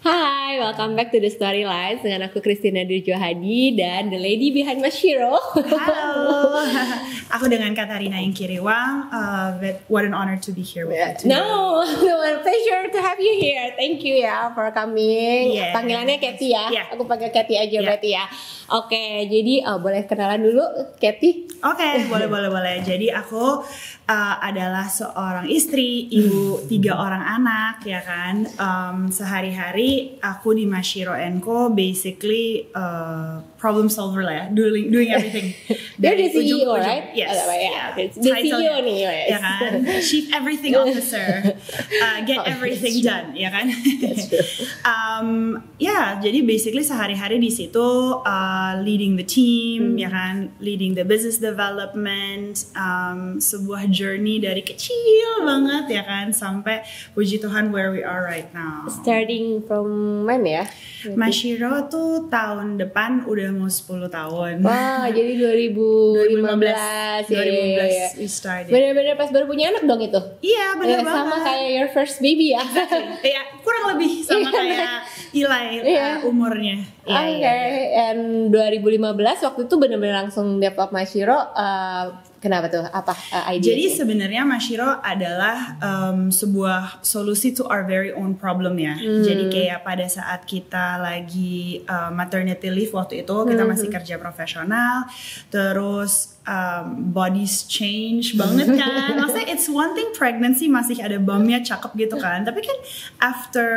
Hai, welcome back to The Storylines dengan aku Christina Dirjo Hadi dan the lady behind Mashiro. Halo, aku dengan Katarina Ingkiriwang. What an honor to be here with you today. No, pleasure to have you here. Thank you ya for coming. Yes. Panggilannya Kathy ya. Yeah. Aku panggil Kathy aja Yeah. berarti ya. Oke, jadi boleh kenalan dulu Kathy? Oke, boleh. Jadi aku adalah seorang istri, ibu 3 orang anak, ya kan. Sehari-hari aku di Mashiro & Co basically problem solver lah ya, doing everything. You're the CEO, right? Yes. Yeah. The CEO nih, yes. Ya kan, Chief Everything Officer, get everything done, ya kan. That's true. Ya, jadi basically sehari-hari di situ leading the team, ya kan, leading the business development, sebuah journey dari kecil banget ya kan sampai puji Tuhan where we are right now. Starting from when ya? Mashiro tuh tahun depan udah mau 10 tahun. Wah, jadi 2015 ya. We started. Bener-bener pas baru punya anak dong itu? Iya, bener banget. Sama kayak your first baby ya? Iya, kurang lebih sama kayak Eli umurnya. Oke, and 2015 waktu itu bener-bener langsung develop Mashiro. Kenapa tuh? Apa ide? Jadi sebenarnya Mashiro adalah sebuah solusi to our very own problem ya. Jadi kayak pada saat kita lagi maternity leave waktu itu kita masih kerja profesional, terus bodies change banget kan. Maksudnya it's one thing pregnancy masih ada bumnya cakep gitu kan. Tapi kan after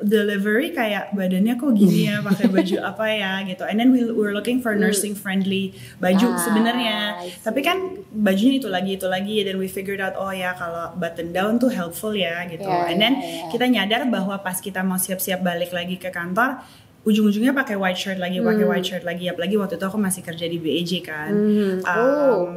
delivery kayak badannya kok gini ya, pakai baju apa ya gitu. And then we were looking for nursing friendly baju sebenarnya. Tapi kan bajunya itu lagi dan we figured out oh ya kalau button down tuh helpful ya gitu. And then kita nyadar bahwa pas kita mau siap-siap balik lagi ke kantor, ujung-ujungnya pakai white shirt lagi, apalagi waktu itu aku masih kerja di BEJ kan.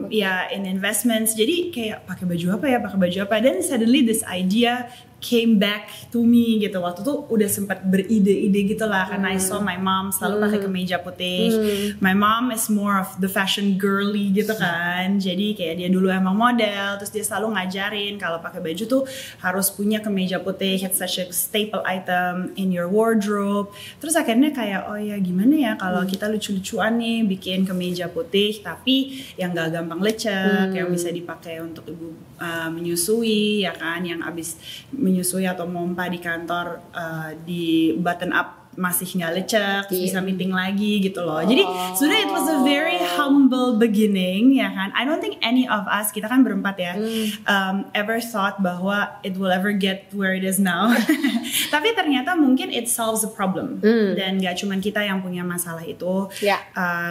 Ya in investments, jadi kayak pakai baju apa, dan suddenly this idea came back to me gitu. Waktu tuh udah sempat beride-ide gitu lah karena I saw my mom selalu pakai kemeja putih. My mom is more of the fashion girly gitu kan. Jadi kayak dia dulu emang model, terus dia selalu ngajarin kalau pakai baju tuh harus punya kemeja putih. It's such a staple item in your wardrobe. Terus akhirnya kayak oh ya gimana ya kalau kita lucu-lucuan nih bikin kemeja putih tapi yang gak gampang lecek, yang bisa dipakai untuk ibu menyusui ya kan, yang abis menyusui atau mompa di kantor di button up masih nggak lecek, bisa meeting lagi gitu loh. Jadi sebenarnya it was a very humble beginning ya kan. I don't think any of us, kita kan berempat ya, ever thought bahwa it will ever get where it is now. Tapi ternyata mungkin it solves a problem. Dan nggak cuma kita yang punya masalah itu.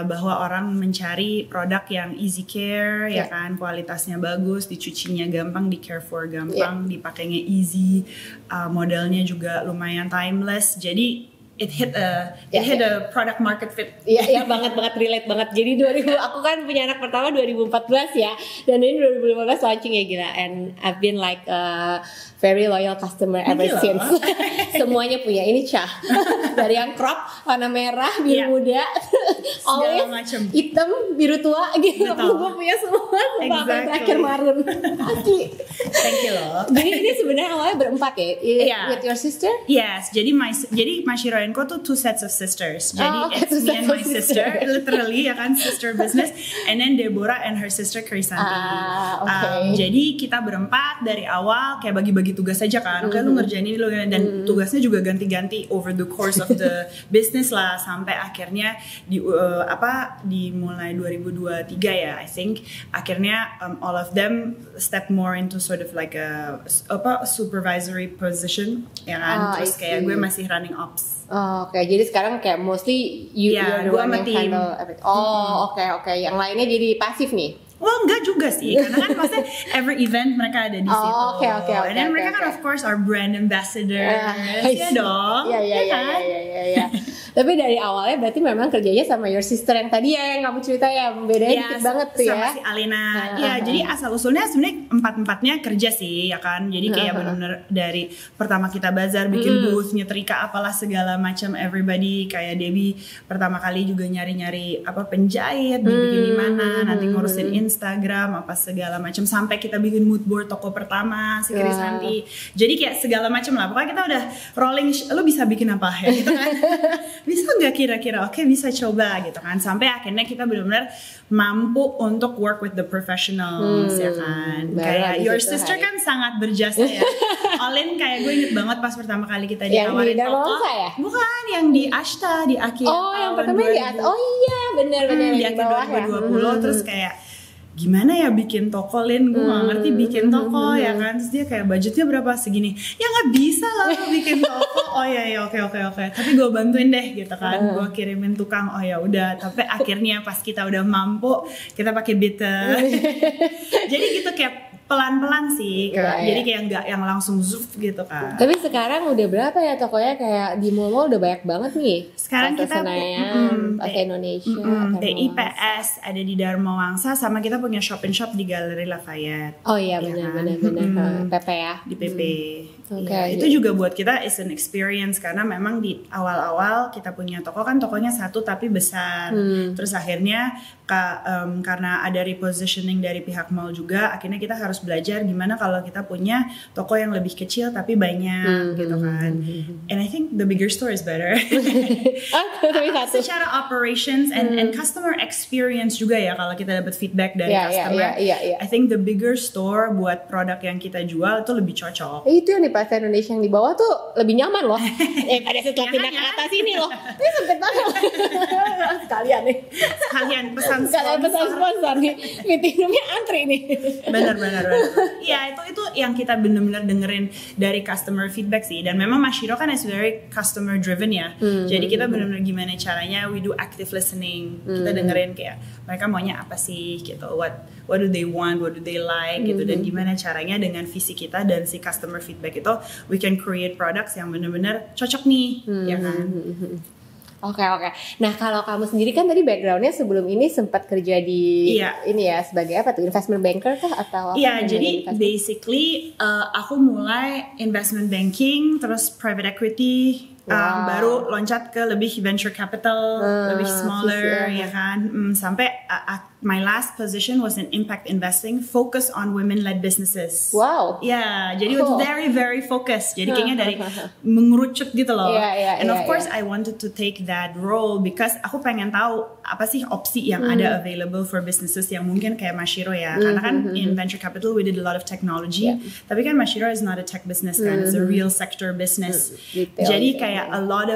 Bahwa orang mencari produk yang easy care ya kan, kualitasnya bagus, dicucinya gampang, di care for gampang, dipakainya easy, modelnya juga lumayan timeless. Jadi it hit a product market fit. Iya banget relate banget. Jadi aku kan punya anak pertama 2014 ya, dan ini 2015 launching ya gila. And I've been like a very loyal customer ever since. Semuanya punya ini Cah. Dari yang crop warna merah, biru muda, always hitam, biru tua gitu. Gue punya semua. Bahkan terakhir marun. Asli. Thank you loh. Jadi ini sebenarnya awalnya berempat ya? With your sister? Yes. Jadi Mashiro & Co tuh 2 sets of sisters. Jadi it's me and my sister, literally ya kan, sister business. And then Deborah and her sister Krisanti. Jadi kita berempat dari awal kayak bagi-bagi tugas aja kan. Oke, lu ngerjain ini lu, dan tugasnya juga ganti-ganti over the course of the business lah, sampai akhirnya dimulai 2023 ya, I think. Akhirnya all of them step more into sort of like a supervisory position ya kan. Terus kayak gue masih running ops. Oke, jadi sekarang kayak mostly you're the one yang handle everything. Oke. Yang lainnya jadi pasif nih? Well, enggak juga sih, karena kan maksudnya every event mereka ada di situ. Oke. And then mereka kan of course our brand ambassador. Ya dong. Iya. Tapi dari awalnya berarti memang kerjanya sama your sister yang tadi ya yang kamu cerita ya, bedanya dikit banget tuh sama ya. si Alina. Ya, jadi asal usulnya sebenarnya empat-empatnya kerja sih ya kan. Jadi kayak benar-benar dari pertama kita bazar bikin booth, nyetrika apalah segala macam, everybody kayak Debbie pertama kali juga nyari-nyari apa penjahit, dibikin di mana, nanti ngurusin Instagram apa segala macam sampai kita bikin mood board toko pertama si Krisanti. Jadi kayak segala macam lah. Pokoknya kita udah rolling, lu bisa bikin apa ya gitu kan. Bisa nggak kira-kira? Oke, bisa coba gitu kan. Sampai akhirnya kita benar-benar mampu untuk work with the professionals ya kan. Kayak your sister kan sangat berjasa ya. Olin kayak gue inget banget pas pertama kali kita ditawarin toko. Ya? Bukan, yang di Ashta di akhir yang pertama di Ashta. Oh iya, benar-benar di akhir 2020 terus kayak gimana ya bikin toko, Lin, gue gak ngerti bikin toko ya kan. Terus dia kayak budgetnya berapa, segini, ya gak bisa lah bikin toko. Oh ya oke tapi gue bantuin deh gitu kan. Gue kirimin tukang, oh ya udah. Tapi akhirnya pas kita udah mampu kita pakai biter. Jadi gitu kayak pelan-pelan sih, jadi kayak nggak yang langsung zuf gitu kan. Tapi sekarang udah berapa ya tokonya, kayak di mall udah banyak banget nih. Sekarang kita Pasar Indonesia, TIPS ada di Dharma Wangsa, sama kita punya shop in shop di Galeri Lafayette. Oh iya benar. PP ya. Di PP. Ya, itu juga buat kita is an experience karena memang di awal-awal kita punya toko kan tokonya satu tapi besar. Terus akhirnya karena ada repositioning dari pihak mall juga, akhirnya kita harus belajar gimana kalau kita punya toko yang lebih kecil tapi banyak gitu kan. And I think the bigger store is better. Secara operations and customer experience juga ya, kalau kita dapat feedback dari customer. I think the bigger store buat produk yang kita jual itu lebih cocok. Itu yang di Pasar Indonesia yang di bawah tuh lebih nyaman loh. Pada setelah pindah ke atas ini loh. Ini sempit banget. Sekalian pesan sponsor nih. Meeting roomnya antri nih. Benar. Iya, itu yang kita benar-benar dengerin dari customer feedback sih. Dan memang Mashiro kan is very customer driven ya. Jadi kita benar-benar gimana caranya, we do active listening. Kita dengerin kayak mereka maunya apa sih gitu. What do they want, what do they like gitu. Dan gimana caranya dengan visi kita dan si customer feedback itu we can create products yang benar-benar cocok nih, ya kan? Oke. Nah kalau kamu sendiri kan tadi backgroundnya sebelum ini sempat kerja di ini ya sebagai apa tuh, investment banker kah atau apa? Iya, jadi basically aku mulai investment banking, terus private equity. Baru loncat ke lebih venture capital, lebih smaller ya kan, sampai my last position was in impact investing, focus on women-led businesses. Wow. Ya, jadi it was very very focused. Jadi kayaknya dari mengerucut gitu loh. And of course I wanted to take that role because aku pengen tahu apa sih opsi yang ada available for businesses yang mungkin kayak Mashiro ya. Karena kan in venture capital we did a lot of technology, tapi kan Mashiro is not a tech business kan, it's a real sector business. Jadi kayak a lot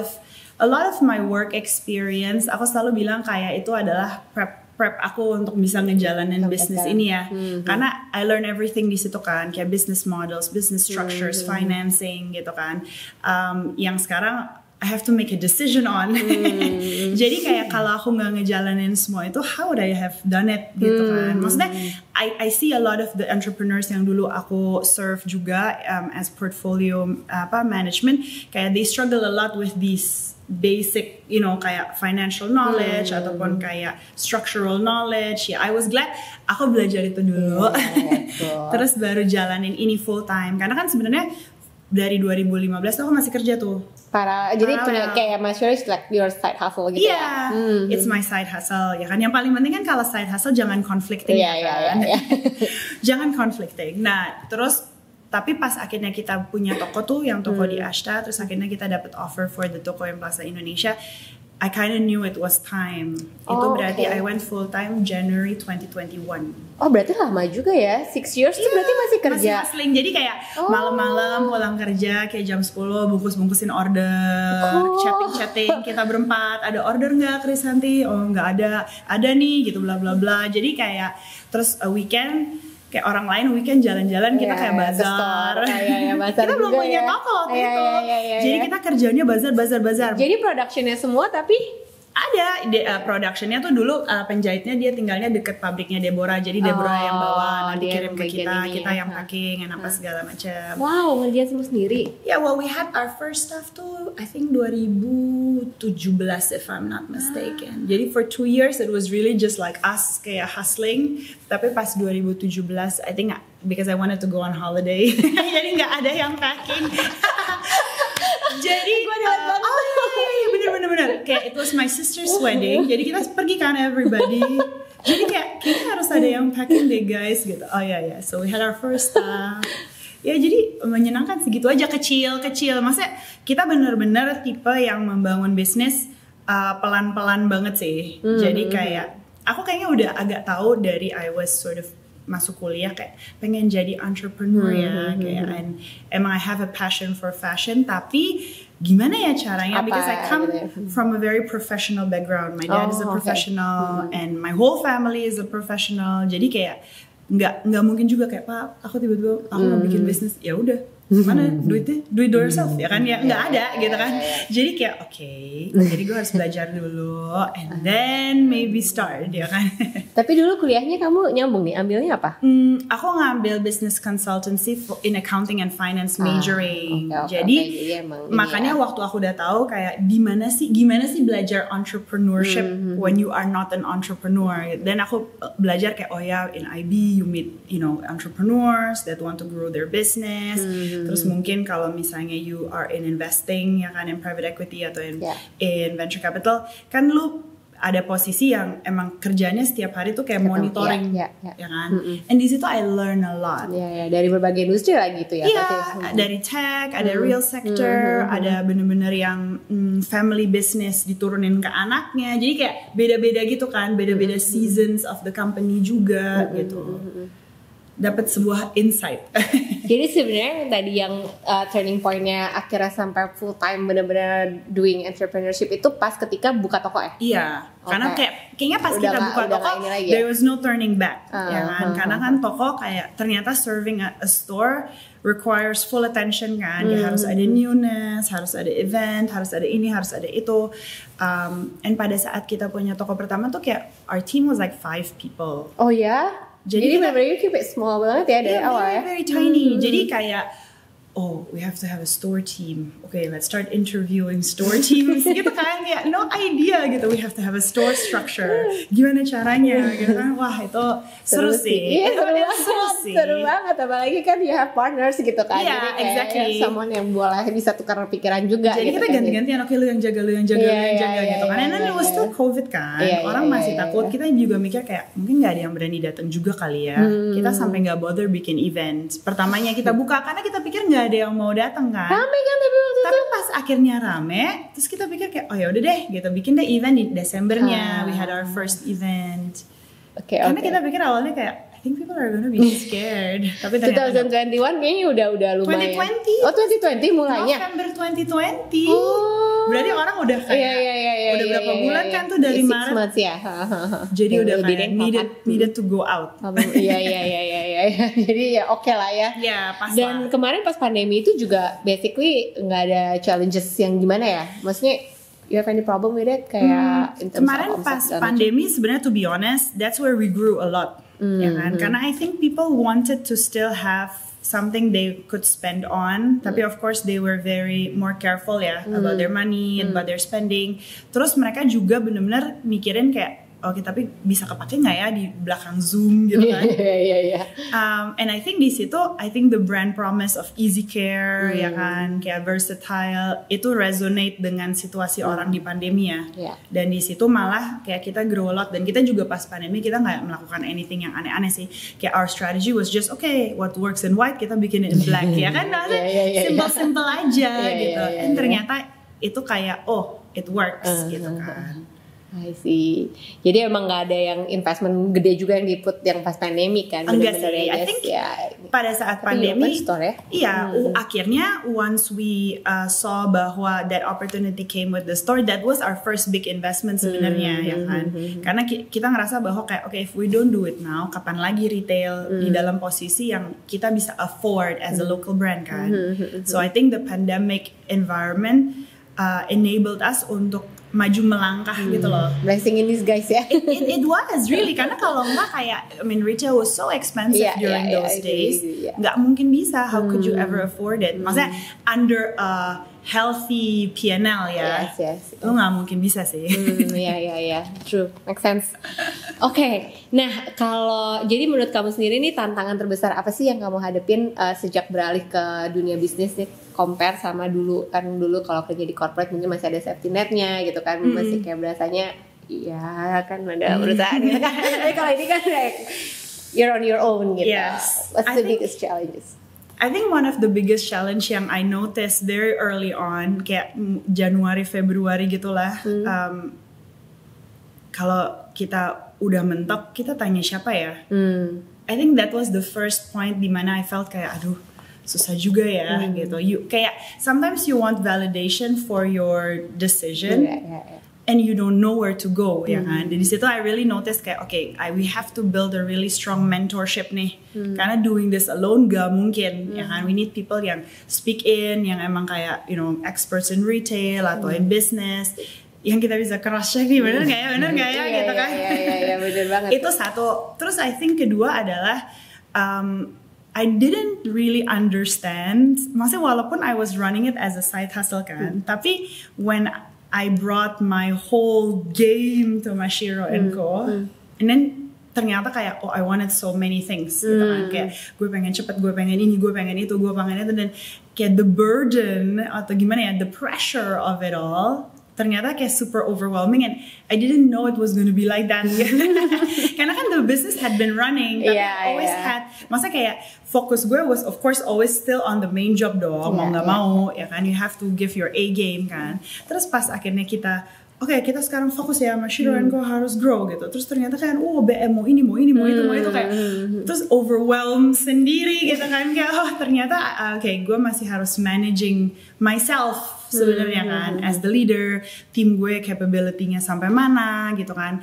of my work experience, aku selalu bilang kayak itu adalah prep aku untuk bisa ngejalanin bisnis ini ya. Karena I learn everything di situ kan, kayak business models, business structures, financing gitu kan. Yang sekarang I have to make a decision on. Jadi kayak kalau aku nggak ngejalanin semua itu, how would I have done it gitu kan. Maksudnya I see a lot of the entrepreneurs yang dulu aku serve juga as portfolio management, kayak they struggle a lot with these basic, kayak financial knowledge ataupun kayak structural knowledge. Ya, I was glad aku belajar itu dulu. Terus baru jalanin ini full time. Karena kan sebenarnya dari 2015 tuh aku masih kerja tuh. Jadi kayak Mashiro is like your side hustle gitu ya? It's my side hustle ya kan. Yang paling penting kan kalau side hustle jangan conflicting kan. Jangan conflicting. Nah terus tapi pas akhirnya kita punya toko tuh, yang toko di Ashta, terus akhirnya kita dapat offer for the toko yang Plaza Indonesia, I kind of knew it was time. Itu berarti I went full time January 2021. Oh berarti lama juga ya, 6 years tuh berarti masih kerja? Masih hustling, jadi kayak malam-malam pulang kerja kayak jam 10 bungkus-bungkusin order, chatting-chatting, kita berempat, ada order nggak Krisanti? Oh nggak ada nih gitu bla bla bla. Jadi kayak terus weekend kayak orang lain weekend jalan-jalan, kita kayak bazar. Kita belum punya toko waktu itu. Jadi kita kerjanya bazar. Jadi productionnya semua tapi Ada productionnya tuh dulu penjahitnya dia tinggalnya deket pabriknya Deborah, jadi Deborah yang bawa nanti kirim ke kita yang packing dan apa segala macam. Wow, ngerjain semua sendiri. Yeah, well we had our first staff tuh I think 2017 if I'm not mistaken. Jadi for 2 years it was really just like us kayak hustling. Tapi pas 2017 I think because I wanted to go on holiday, jadi nggak ada yang packing. Jadi bener kayak it was my sister's wedding, jadi kita pergi kan everybody, jadi kayaknya harus ada yang packing deh guys gitu. Oh ya, so we had our first staff. Ya jadi menyenangkan segitu aja, kecil maksudnya kita bener-bener tipe yang membangun bisnis pelan-pelan banget sih. Jadi kayak aku kayaknya udah agak tahu dari I was sort of masuk kuliah kayak pengen jadi entrepreneur ya kayak and emang I have a passion for fashion, tapi gimana ya caranya because I come from a very professional background. My dad is a professional and my whole family is a professional. Jadi kayak nggak mungkin juga kayak Pak aku tiba-tiba aku mau bikin bisnis, ya udah mana duitnya do it yourself ya kan, ya nggak ada gitu kan. Jadi kayak jadi gue harus belajar dulu and then maybe start ya kan. Tapi dulu kuliahnya kamu nyambung nih, ambilnya apa? Aku ngambil business consultancy in accounting and finance majoring. Jadi makanya waktu aku udah tahu kayak gimana sih belajar entrepreneurship when you are not an entrepreneur. Dan aku belajar kayak in IB you meet entrepreneurs that want to grow their business. Terus mungkin kalau misalnya you are in investing ya kan, in private equity atau in venture capital, kan lu ada posisi yang emang kerjanya setiap hari tuh kayak monitoring ya kan. And di situ I learn a lot. Dari berbagai industri lah gitu ya. Dari tech, ada real sector, ada bener-bener yang family business diturunin ke anaknya. Jadi kayak beda-beda gitu kan, beda-beda seasons of the company juga gitu. Dapat sebuah insight. Jadi sebenarnya tadi yang turning pointnya akhirnya sampai full time benar-benar doing entrepreneurship itu pas ketika buka toko ya? Iya, karena kayaknya pas kita buka toko there was no turning back, ya kan? Karena kan toko kayak ternyata serving a store requires full attention kan, harus ada newness, harus ada event, harus ada ini, harus ada itu. And pada saat kita punya toko pertama tuh kayak our team was like 5 people. Oh ya? Jadi benar-benar keep it small banget ya dari awal ya. Very tiny. Jadi kayak we have to have a store team. Okay, let's start interviewing store teams gitu kan, kayak no idea gitu. We have to have a store structure. Gimana caranya gitu kan. Wah, itu seru sih. Iya, seru banget. Apalagi kan you have partners gitu kan. Iya, exactly. Someone yang boleh bisa tukar pikiran juga. Jadi gitu kita ganti-gantian, oke lu yang jaga gitu kan. And then it was still COVID kan. Orang masih takut. Kita juga mikir kayak mungkin nggak ada yang berani datang juga kali ya. Kita sampai nggak bother bikin event. Pertamanya kita buka karena kita pikir nggak ada yang mau datang kan. Rame kan tapi pas akhirnya rame, terus kita pikir kayak ya udah deh gitu, bikin deh event di Desembernya. We had our first event. Karena kita pikir awalnya kayak I think people are gonna be scared. Tapi 2021 kayaknya udah lumayan. 2020. Oh 2020 mulainya. November 2020. Berarti orang udah kayak udah berapa bulan kan tuh dari Maret. Months ya. Jadi udah kayak needed to go out. Iya. Jadi ya oke lah ya. Iya, pas. Dan kemarin pas pandemi itu juga basically nggak ada challenges yang gimana ya? Maksudnya you have any problem with it kayak kemarin pas pandemi sebenarnya to be honest that's where we grew a lot. Ya kan? Karena I think people wanted to still have something they could spend on, tapi of course they were very more careful ya about their money, about their spending. Terus mereka juga benar-benar mikirin kayak oke, tapi bisa kepake nggak ya di belakang Zoom gitu kan? Iya. And I think di situ, I think the brand promise of easy care ya kan, kayak versatile itu resonate dengan situasi orang di pandemi ya. Dan di situ malah kayak kita grow a lot, dan kita juga pas pandemi kita nggak melakukan anything yang aneh-aneh sih. Kayak our strategy was just what works in white kita bikin in black ya kan, simple aja gitu. Dan ternyata itu kayak it works gitu kan. I see. Jadi emang nggak ada yang investment gede juga yang diput yang pas pandemi kan? Enggak sih. I think pada saat pandemi, akhirnya once we saw bahwa that opportunity came with the store, that was our first big investment sebenarnya ya kan. Karena kita ngerasa bahwa kayak if we don't do it now, kapan lagi retail di dalam posisi yang kita bisa afford as a local brand kan. So I think the pandemic environment enabled us untuk maju melangkah gitu loh. Blessing in disguise ya. It was really, karena kalau nggak kayak, I mean retail was so expensive during those days, nggak mungkin bisa. How could you ever afford it? Maksudnya under a healthy P&L ya, lo nggak mungkin bisa sih. Ya, true, make sense. Oke, nah kalau jadi menurut kamu sendiri nih tantangan terbesar apa sih yang kamu hadepin sejak beralih ke dunia bisnis nih? Compare sama dulu kalau kerja di corporate mungkin masih ada safety netnya gitu kan, masih kayak berasanya ya kan ada perusahaan gitu kan. Tapi kalau ini kan like you're on your own gitu. What's the biggest challenges? I think one of the biggest challenge yang I noticed very early on, kayak Januari Februari gitulah, kalau kita udah mentok kita tanya siapa ya? I think that was the first point dimana I felt kayak aduh susah juga ya gitu. Kayak sometimes you want validation for your decision, and you don't know where to go, ya kan. Di situ I really noticed kayak we have to build a really strong mentorship nih, karena doing this alone gak mungkin, ya kan. We need people yang speak in, yang emang kayak experts in retail atau in business, yang kita bisa cross check nih bener gak ya gitu kan. Iya bener banget. Itu satu. Terus I think kedua adalah I didn't really understand, maksudnya walaupun I was running it as a side hustle kan, tapi when I brought my whole game to Mashiro & Co, and then ternyata kayak I wanted so many things gitu kan, kayak gue pengen cepet, gue pengen ini, gue pengen itu, dan kayak the burden atau gimana ya, the pressure of it all ternyata kayak super overwhelming, and I didn't know it was gonna be like that. Karena kan the business had been running, tapi I always had, masa kayak fokus gue was of course always still on the main job dong, mau nggak mau ya kan, you have to give your A game kan. Terus pas akhirnya kita kita sekarang fokus ya Mashiro & Co harus grow gitu. Terus ternyata kan BM mau ini mau itu kayak terus overwhelmed sendiri gitu kan, kayak ternyata gue masih harus managing myself sebenarnya kan, as the leader, tim gue capability-nya sampai mana gitu kan,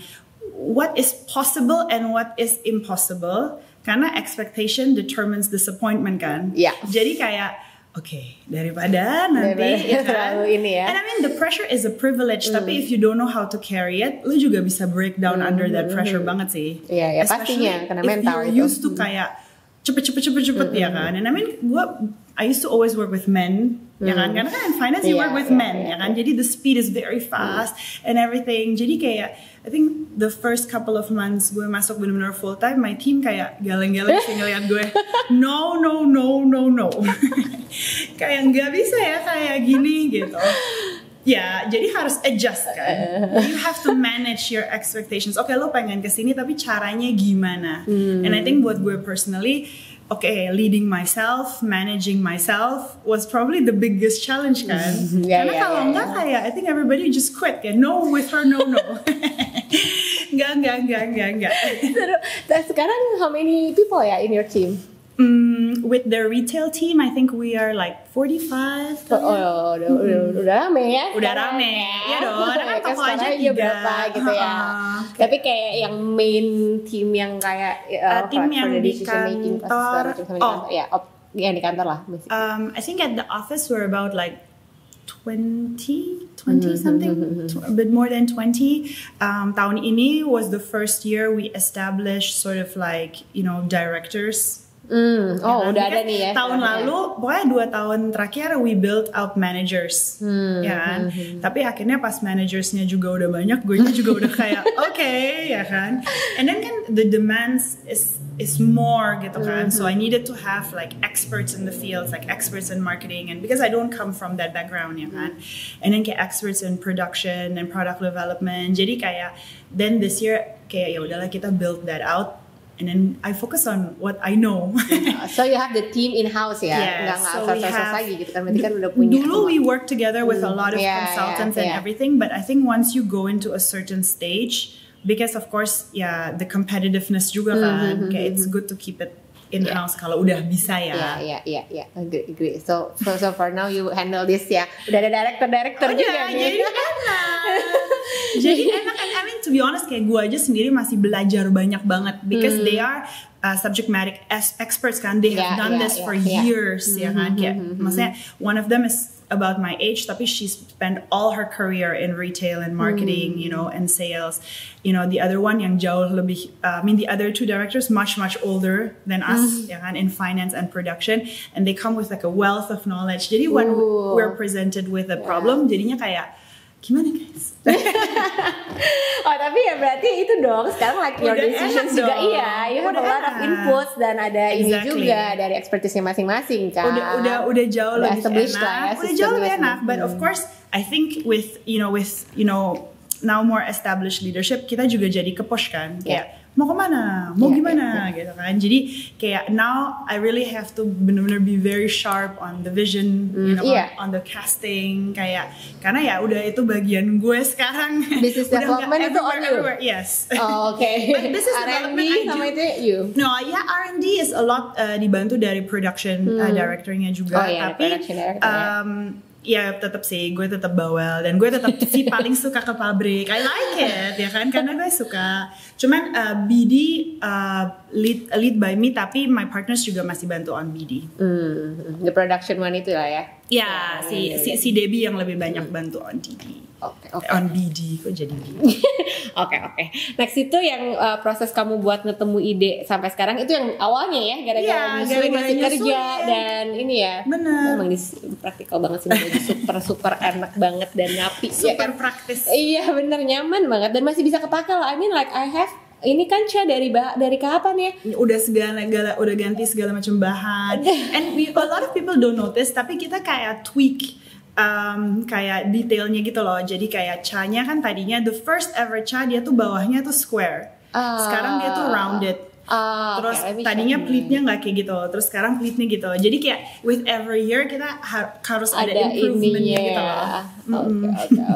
what is possible and what is impossible, karena expectation determines disappointment kan. Jadi kayak daripada nanti ya kan, ini ya. And I mean the pressure is a privilege, tapi if you don't know how to carry it, lu juga bisa break down under that pressure banget sih. Iya pastinya, karena mental if you're used to kayak cepet ya kan. And I mean I used to always work with men, ya kan, karena kan in finance you work with men, ya kan, jadi the speed is very fast and everything. Jadi kayak I think the first couple of months gue masuk benar-benar full time, my team kayak galeng-galeng sih ngeliat gue, no kayak nggak bisa ya kayak gini gitu. Ya, jadi harus adjust kan. You have to manage your expectations. Lo pengen kesini tapi caranya gimana? And I think buat gue personally, leading myself, managing myself was probably the biggest challenge kan. Karena kalau enggak kayak I think everybody just quit kan. No with her, no. Enggak. Sekarang how many people ya in your team? With the retail team, I think we are like 45. Udah rame ya? Udah rame, ya dong. Kan toko aja 3 berapa gitu ya. Tapi kayak yang main team yang kayak tim yang di kantor. Yang di kantor lah. I think at the office we're about like 20 something, a bit more than 20. Tahun ini was the first year we established sort of like directors. Udah ada nih ya. Tahun lalu, pokoknya 2 tahun terakhir we built out managers, ya kan. Tapi akhirnya pas managersnya juga udah banyak, gue juga udah kayak ya kan. And then kan the demands is more gitu kan. So I needed to have like experts in the fields, like experts in marketing, and because I don't come from that background ya kan. And then kayak experts in production and product development. Jadi kayak then this year kayak ya udahlah kita build that out. And then I focus on what I know. So you have the team in-house ya? Yes, nggak outsource lagi gitu kan? Berarti kan udah punya. Dulu we work together with a lot of consultants and everything, but I think once you go into a certain stage, because of course the competitiveness juga kan, kayak it's good to keep it in-house kalau udah bisa ya. Iya, agree. So for now you handle this ya. Udah ada director juga nih. Jadi enak. I mean to be honest kayak gue aja sendiri masih belajar banyak banget because they are subject matter experts kan. They have done this for years ya kan. Kayak maksudnya one of them is about my age, tapi she spent all her career in retail and marketing, you know, and sales. You know, the other one yang jauh lebih, the other two directors much older than us, ya kan, in finance and production, and they come with like a wealth of knowledge. Jadi when we're presented with a problem, jadinya kayak gimana guys? Oh tapi ya berarti itu dong sekarang like your decisions juga you have a lot of inputs dan ada ini juga dari expertise-nya masing-masing kan. Udah jauh lebih enak. Lah ya, udah jauh lebih enak. But of course I think with now more established leadership kita juga jadi ke-push kan. Kayak mau kemana, mau gimana gitu kan. Jadi kayak now I really have to benar-benar be very sharp on the vision, you know, on the casting kayak karena ya udah itu bagian gue sekarang. Business development itu on you. Yes. Oh, oke. But business development sama itu you. No, ya R&D is a lot dibantu dari production directornya juga. Tapi production director. Ya tetap sih, gue tetap bawel dan gue tetap sih paling suka ke pabrik. I like it, ya kan, karena gue suka. Cuman BD lead by me, tapi my partners juga masih bantu on BD. The production one itu lah ya. Ya, si Debbie yang lebih banyak bantu on DD. Oke. On BD, kok jadi BD. Oke. Next itu yang proses kamu buat ketemu ide sampai sekarang itu yang awalnya ya gara-gara nyusuin masih kerja dan ini ya. Bener. Emang praktikal banget sih, super enak banget dan nyapi. Super praktis. Iya bener, nyaman banget dan masih bisa kepake loh. I mean like I have ini kan dari kapan ya? Udah udah ganti segala macam bahan. And a lot of people don't notice, tapi kita kayak tweak kayak detailnya gitu loh. Jadi kayak ca-nya kan tadinya the first ever ca dia tuh bawahnya tuh square. Sekarang dia tuh rounded. Terus tadinya pleatnya nggak kayak gitu, terus sekarang pleatnya gitu. Jadi kayak with every year kita harus ada improvementnya gitu loh.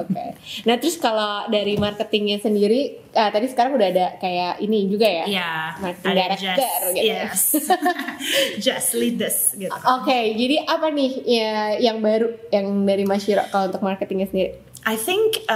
Oke. Nah terus kalau dari marketingnya sendiri, tadi sekarang udah ada kayak ini juga ya? Iya. Marketing director gitu. Yes. Just lead this gitu. Oke, jadi apa nih ya, yang baru yang dari Mas Shiro kalau untuk marketingnya sendiri? I think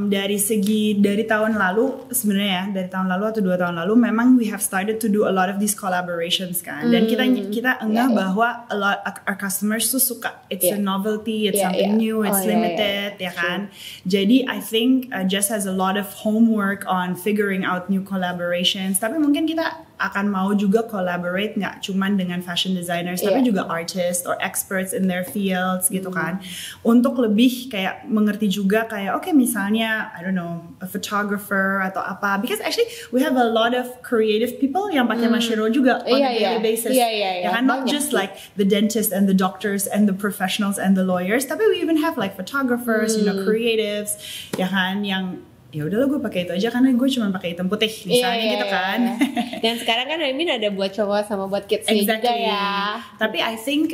dari tahun lalu sebenarnya ya, dari tahun lalu atau 2 tahun lalu memang we have started to do a lot of these collaborations kan. Dan kita enggak bahwa a lot our customers tuh suka. It's a novelty, it's something new, it's limited ya kan. Jadi I think Just has a lot of homework on figuring out new collaborations. Tapi mungkin kita akan mau juga collaborate nggak cuman dengan fashion designers tapi juga artists or experts in their fields gitu kan, untuk lebih kayak mengerti juga kayak misalnya I don't know a photographer atau apa, because actually we have a lot of creative people yang pakai Mas Shiro juga on a daily basis ya kan, not just like the dentist and the doctors and the professionals and the lawyers, tapi we even have like photographers, you know, creatives ya kan, yang ya udahlah gue pakai itu aja karena gue cuma pakai hitam putih misalnya gitu kan. Dan sekarang kan I mean ada buat cowok sama buat kids juga ya. Tapi I think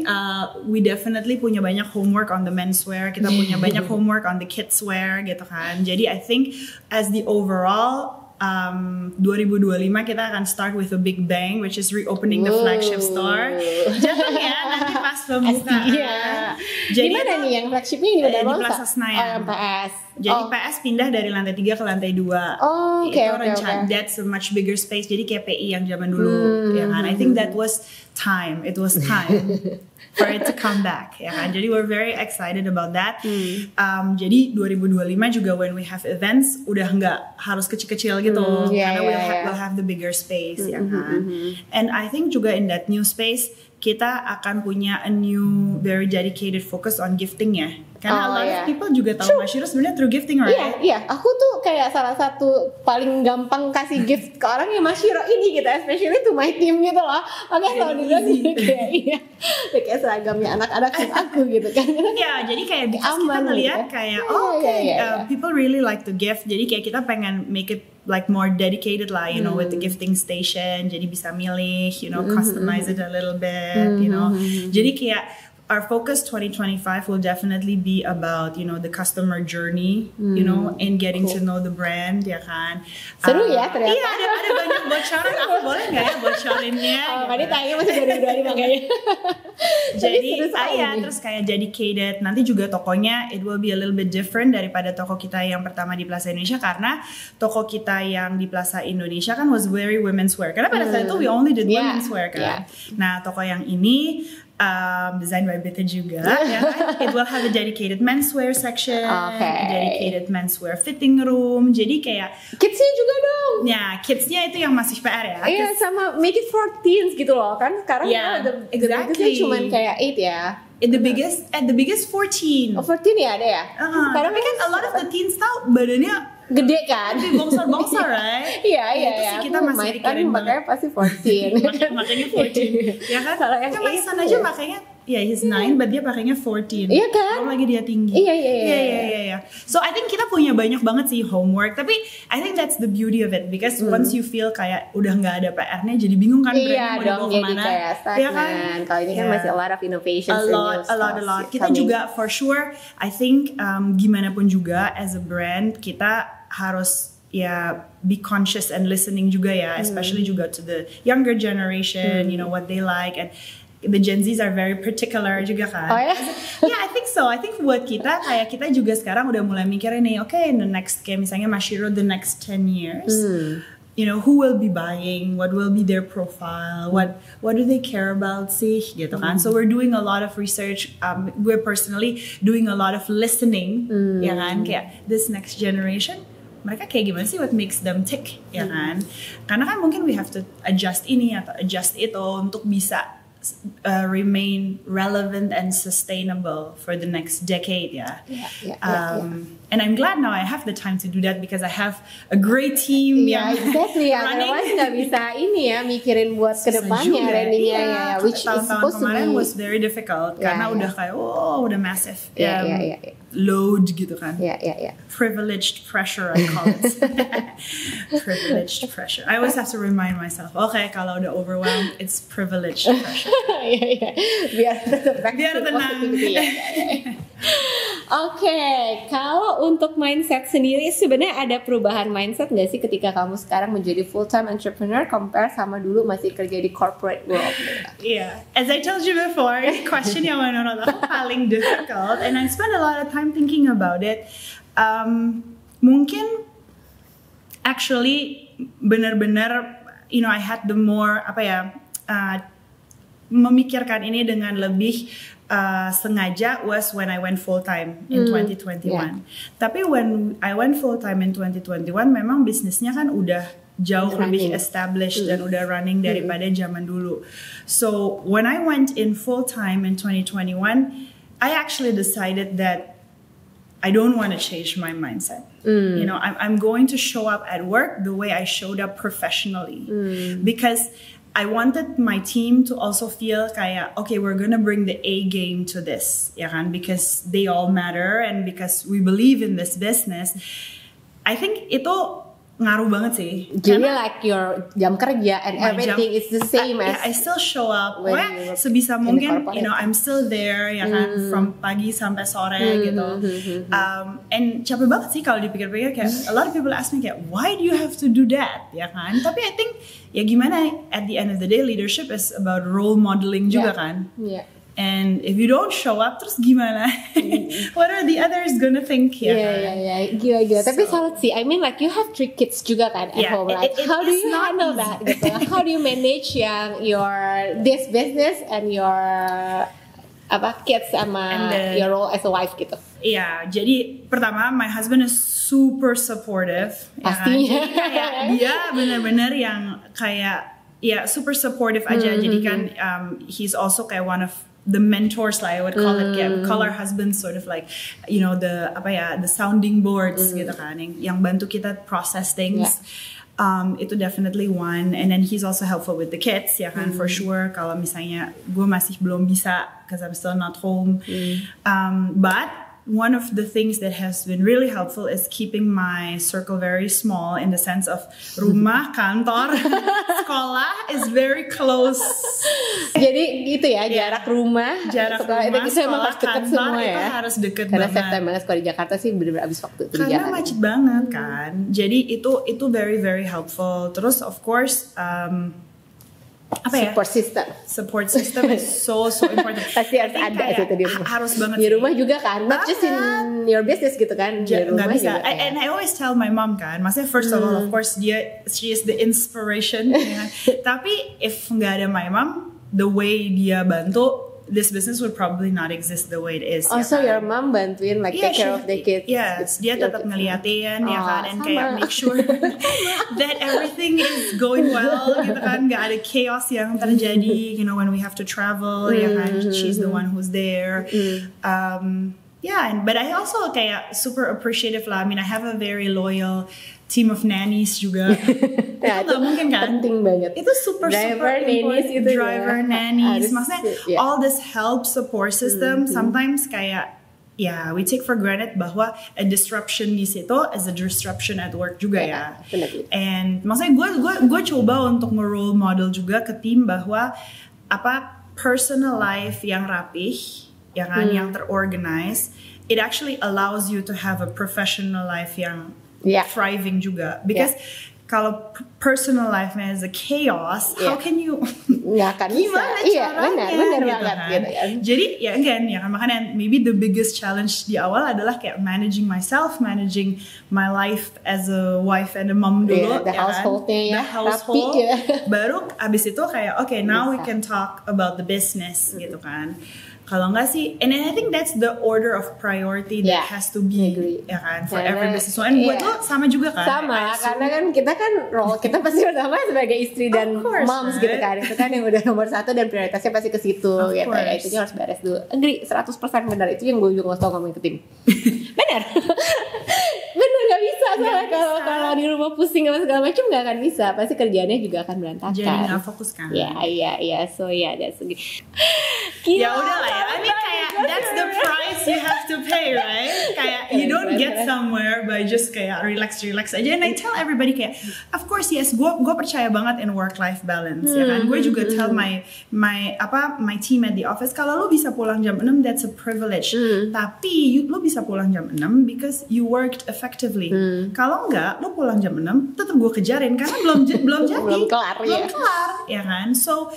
we definitely punya banyak homework on the menswear, kita punya banyak homework on the kidswear gitu kan. Jadi I think as the overall 2025 kita akan start with a big bang, which is reopening the flagship store. Jangan ya nanti pas pembukaan. Jadi mana nih yang flagshipnya di Plaza Senayan? PS. Jadi PS pindah dari lantai 3 ke lantai 2. That's a much bigger space. Jadi kayak PI yang zaman dulu ya kan. I think that was time. It was time for it to come back ya kan. Jadi we're very excited about that. Jadi 2025 juga when we have events udah nggak harus kecil-kecil gitu karena we'll have the bigger space ya kan. And I think juga in that new space kita akan punya a new very dedicated focus on gifting ya. Karena a lot of people juga tahu Mas Shiro sebenarnya through gifting, right? Iya. Aku tuh kayak salah satu paling gampang kasih gift ke orang yang Mas Shiro ini gitu, especially to my team gitu loh. Makanya kalau dilihat kayak kayak seragamnya anak-anak tim aku gitu kan. Iya, jadi kayak kita ngeliat kayak people really like to gift. Jadi kayak kita pengen make it like more dedicated lah, you know, with the gifting station. Jadi bisa milih, you know, customize it a little bit, you know. Jadi kayak our focus 2025 will definitely be about, you know, the customer journey, you know, and getting to know the brand, ya kan. Seru ya ternyata. Iya, ada banyak bocoran. Aku boleh nggak ya bocorinnya? Tadi tanya masih 2025 kayaknya. Jadi terus kayak dedicated. Nanti juga tokonya it will be a little bit different daripada toko kita yang pertama di Plaza Indonesia, karena toko kita yang di Plaza Indonesia kan was very women's wear. Karena pada saat itu we only did women's wear kan. Nah, toko yang ini designed by Bita juga. Ya kan? It will have a dedicated menswear section, a dedicated menswear fitting room. Jadi kayak kidsnya juga dong. Ya, kidsnya itu yang masih PR ya. Iya, sama make it for teens gitu loh kan. Sekarang exactly. Cuma kayak 8 ya. At the biggest 14. Oh, 14 ya ada ya? Sekarang kan a lot of the teens tahu badannya gede kan? Bongsor, right? Iya. Itu kita masih pikirin makanya pasti 14. makanya 14. Ya kan? Kalau yang my son aja makanya he's 9 but dia pakainya 14. Iya kan? Belum lagi dia tinggi. Iya. So I think kita punya banyak banget sih homework, tapi I think that's the beauty of it because once you feel kayak udah nggak ada PR-nya jadi bingung kan brandnya mau dibawa kemana. Kayak stagnan. Ya kan? Kalau ini kan masih a lot of innovations. A lot. Kita juga for sure I think gimana pun juga as a brand kita harus be conscious and listening juga ya, especially juga to the younger generation, you know what they like, and the Gen Zs are very particular juga kan. Oh ya? Yeah, I think so. I think buat kita kita juga sekarang udah mulai mikirin nih, in the next kayak misalnya Mashiro the next 10 years. You know, who will be buying, what will be their profile, what do they care about sih gitu kan. So we're doing a lot of research, we're personally doing a lot of listening, ya kan, kayak this next generation mereka kayak gimana sih, what makes them tick, ya kan. Karena kan mungkin we have to adjust ini atau adjust itu untuk bisa remain relevant and sustainable for the next decade, yeah. And I'm glad now I have the time to do that because I have a great team. Exactly. Otherwise nggak bisa mikirin buat kedepannya brandingnya. Which is supposed to be was very difficult karena udah kayak udah massive. Load gitu kan. Privileged pressure I call it. Privileged pressure. I always have to remind myself, kalau udah overwhelmed, it's privileged pressure. Biar tenang. Oke, kalau untuk mindset sendiri sebenarnya ada perubahan mindset nggak sih ketika kamu sekarang menjadi full time entrepreneur compare sama dulu masih kerja di corporate world? As I told you before, question yang menurut aku paling difficult, and I spend a lot of time thinking about it. Mungkin actually benar-benar, I had the more memikirkan ini dengan lebih sengaja was when I went full time in 2021. Tapi when I went full time in 2021, memang bisnisnya kan udah jauh lebih established dan udah running daripada zaman dulu. So when I went in full time in 2021, I actually decided that I don't want to change my mindset. I'm going to show up at work the way I showed up professionally because I wanted my team to also feel kayak, we're gonna bring the A game to this, ya kan? Because they all matter and because we believe in this business. I think itu ngaruh banget sih. Jadi like your jam kerja and everything is the same as I still show up. Sebisa mungkin, I'm still there, ya kan? From pagi sampai sore gitu. And capek banget sih kalau dipikir-pikir kayak a lot of people ask me kayak, why do you have to do that, ya kan? Tapi I think ya gimana, at the end of the day leadership is about role modeling juga kan. And if you don't show up, terus gimana? What are the others gonna think? Gila. Tapi salut sih. I mean like you have 3 kids juga kan at home. Like how do you handle that? Gitu? How do you manage this business and your kids sama your role as a wife gitu? Jadi pertama my husband is super supportive. Pastinya. Jadi kayak dia benar-benar yang kayak super supportive aja. Jadi kan he's also kayak one of the mentors lah, I would call it. We call our husbands sort of like, the sounding boards gitu kan, yang bantu kita process things. Itu definitely one. And then he's also helpful with the kids, ya kan, for sure. Kalau misalnya gue masih belum bisa, because I'm still not home. But one of the things that has been really helpful is keeping my circle very small in the sense of rumah, kantor, sekolah is very close. Jadi gitu ya, jarak rumah, sekolah, sekolah, kantor itu harus deket karena banget. Karena saya banget kalau di Jakarta sih bener-bener abis waktu itu. Karena macet banget kan. Jadi itu very very helpful. Terus of course support system is so important. Pasti harus ada itu di rumah. Harus banget di rumah juga kan, not just in your business gitu kan. Di rumah bisa. Juga, and I always tell my mom kan, maksudnya first of all of course she is the inspiration. Tapi if nggak ada my mom, the way dia bantu this business would probably not exist the way it is. Oh, so your mom bantuin like take care of the kids? Yes, dia tetap ngeliatin ya kan, and sama. kayak make sure that everything is going well gitu kan, nggak ada chaos yang terjadi, you know, when we have to travel ya kan, she's the one who's there. But I also kayak super appreciative lah. I mean, I have a very loyal team of nannies juga. Nah, itu nggak mungkin kan? Penting banget. Itu super nannies itu driver, ya. nannies. Harus, Maksudnya ya. all this help support system sometimes kayak we take for granted bahwa a disruption di situ is a disruption at work juga ya. Benar. And maksudnya gue coba untuk nge-role model juga ke tim bahwa personal life yang rapih, ya kan, yang terorganize, it actually allows you to have a professional life yang thriving juga. Because kalau personal life-nya is a chaos, how can you nggak akan bisa. Iya, benar gitu banget kan. gitu kan. Jadi ya kan, makanya maybe the biggest challenge di awal adalah kayak managing myself, managing my life as a wife and a mom dulu, the household-nya ya, the household. rapi, ya. Baru abis itu kayak now we can talk about the business gitu kan. Kalau enggak sih, and I think that's the order of priority that has to be, ya kan, for every business. And buat lo sama juga kan? Sama, karena kan role kita pasti pertama sebagai istri dan moms gitu kan. Itu kan yang udah nomor 1 dan prioritasnya pasti ke situ gitu ya. Itu harus beres dulu. Agree, 100% benar. Itu yang gue juga nggak tahu ngomong ke tim. Benar. Benar, nggak bisa soalnya kalau di rumah pusing sama segala macam nggak akan bisa. Pasti kerjaannya juga akan berantakan. Jadi nggak fokus kan? Iya. So that's good. Ya udah lah ya. I mean kayak that's the price you have to pay, right? Kayak you don't get somewhere by just kayak relax aja. And I tell everybody kayak, of course yes, gue percaya banget in work-life balance, ya kan. Gue juga tell my team at the office, kalau lo bisa pulang jam 6, that's a privilege. Tapi lo bisa pulang jam 6 because you worked effectively. Kalau enggak, lo pulang jam 6, tetap gue kejarin karena belum jadi, belum kelar, ya kan. So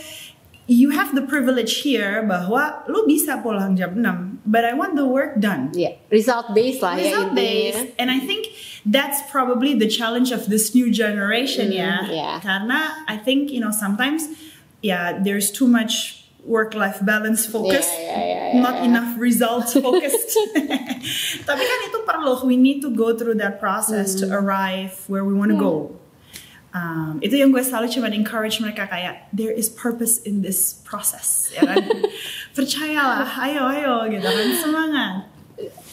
you have the privilege here bahwa lu bisa pulang jam 6, but I want the work done. Yeah, result based lah ya. Result based, and I think that's probably the challenge of this new generation Karena I think sometimes there's too much work-life balance focus, not enough results focused. Tapi kan itu perlu, we need to go through that process to arrive where we want to go. Itu yang gue selalu cuma encourage mereka kayak there is purpose in this process, ya kan? Percayalah, ayo gitu kan, semangat.